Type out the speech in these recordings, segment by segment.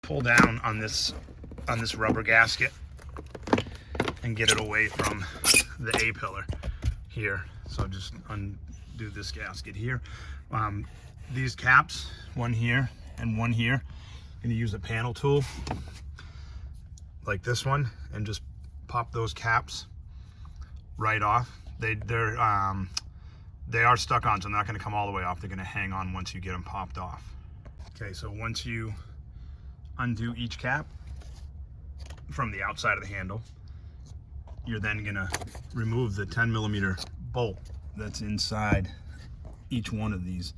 pull down on this rubber gasket and get it away from the A pillar here. So just undo this gasket here. These caps, one here and one here, and you use a panel tool like this one and just pop those caps right off. They are stuck on, so they're not going to come all the way off. They're going to hang on once you get them popped off. Okay, so once you undo each cap from the outside of the handle, you're then going to remove the 10mm bolt that's inside each one of these.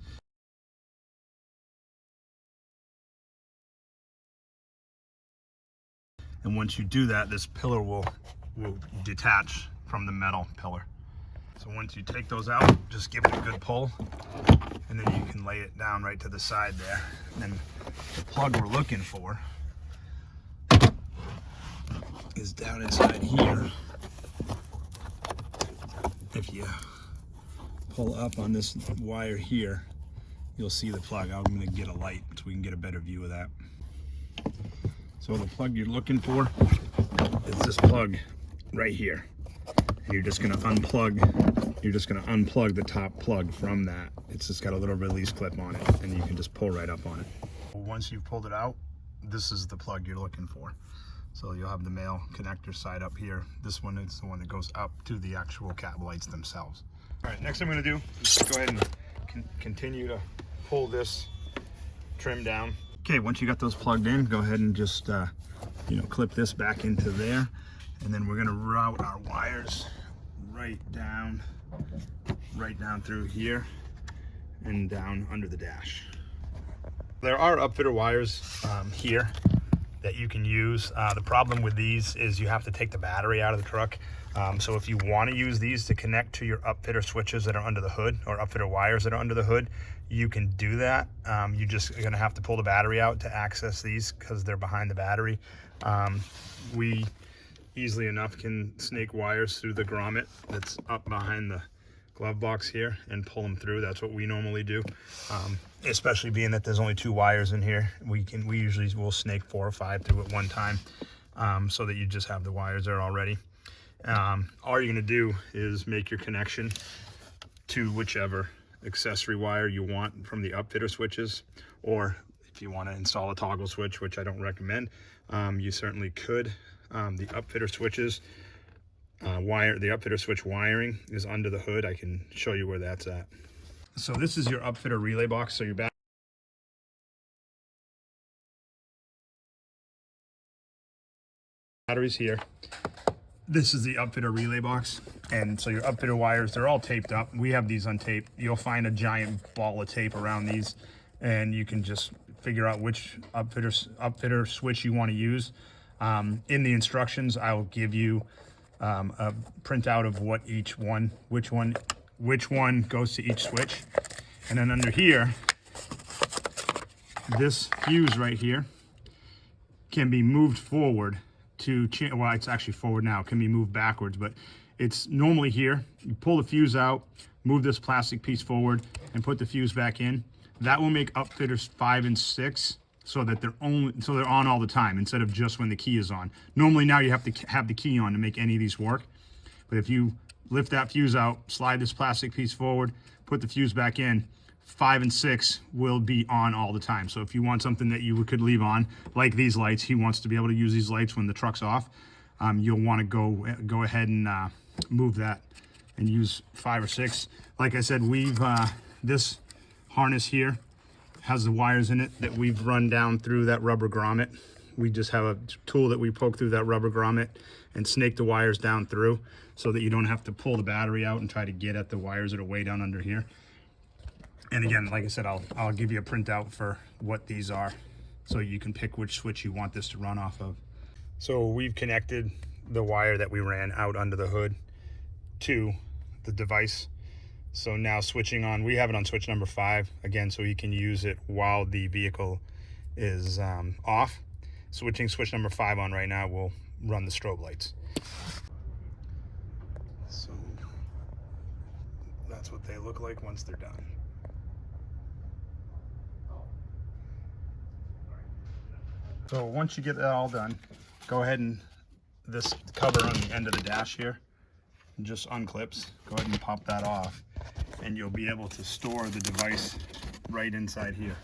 And once you do that, this pillar will detach from the metal pillar. So once you take those out, just give it a good pull, and then you can lay it down right to the side there. And the plug we're looking for is down inside here. If you pull up on this wire here, you'll see the plug. I'm going to get a light so we can get a better view of that. So the plug you're looking for is this plug right here. And you're just going to unplug the top plug from that. It's just got a little release clip on it, and you can just pull right up on it. Once you've pulled it out, this is the plug you're looking for. So you'll have the male connector side up here. This one is the one that goes up to the actual cab lights themselves. All right, next thing I'm going to do is go ahead and continue to pull this trim down. Okay, once you got those plugged in, go ahead and just clip this back into there, and then we're going to route our wires right down through here and down under the dash. There are upfitter wires here that you can use. The problem with these is you have to take the battery out of the truck. So if you want to use these to connect to your upfitter switches that are under the hood, or upfitter wires that are under the hood, you can do that. You just are going to have to pull the battery out to access these because they're behind the battery. We easily enough can snake wires through the grommet that's up behind the glove box here and pull them through. That's what we normally do, especially being that there's only 2 wires in here. We usually will snake 4 or 5 through at one time, so that you just have the wires there already. All you're going to do is make your connection to whichever accessory wire you want from the upfitter switches, or if you want to install a toggle switch, which I don't recommend, you certainly could. The upfitter switches the upfitter switch wiring is under the hood. I can show you where that's at. So this is your upfitter relay box. So your batteries here. This is the upfitter relay box, and so your upfitter wires, they're all taped up. We have these untaped. You'll find a giant ball of tape around these, and you can just figure out which upfitter switch you want to use. In the instructions, I will give you a printout of which one goes to each switch, and then under here, this fuse right here can be moved forward to well, it's actually forward now. It can be moved backwards, but it's normally here. You pull the fuse out, move this plastic piece forward, and put the fuse back in. That will make upfitters 5 and 6 so that they're on all the time instead of just when the key is on. Normally now you have to have the key on to make any of these work, but if you lift that fuse out, slide this plastic piece forward, put the fuse back in, 5 and 6 will be on all the time. So if you want something that you could leave on, like these lights, he wants to be able to use these lights when the truck's off, you'll want to go ahead and move that and use 5 or 6. Like I said, we've this harness here has the wires in it that we've run down through that rubber grommet. We just have a tool that we poke through that rubber grommet and snake the wires down through so that you don't have to pull the battery out and try to get at the wires that are way down under here. And again, like I said, I'll give you a printout for what these are so you can pick which switch you want this to run off of. So we've connected the wire that we ran out under the hood to the device. So now switching on, we have it on switch number 5, again, so you can use it while the vehicle is off. Switching switch number 5 on right now will run the strobe lights. So that's what they look like once they're done. So once you get that all done, go ahead and this cover on the end of the dash here just unclips. Go ahead and pop that off and you'll be able to store the device right inside here.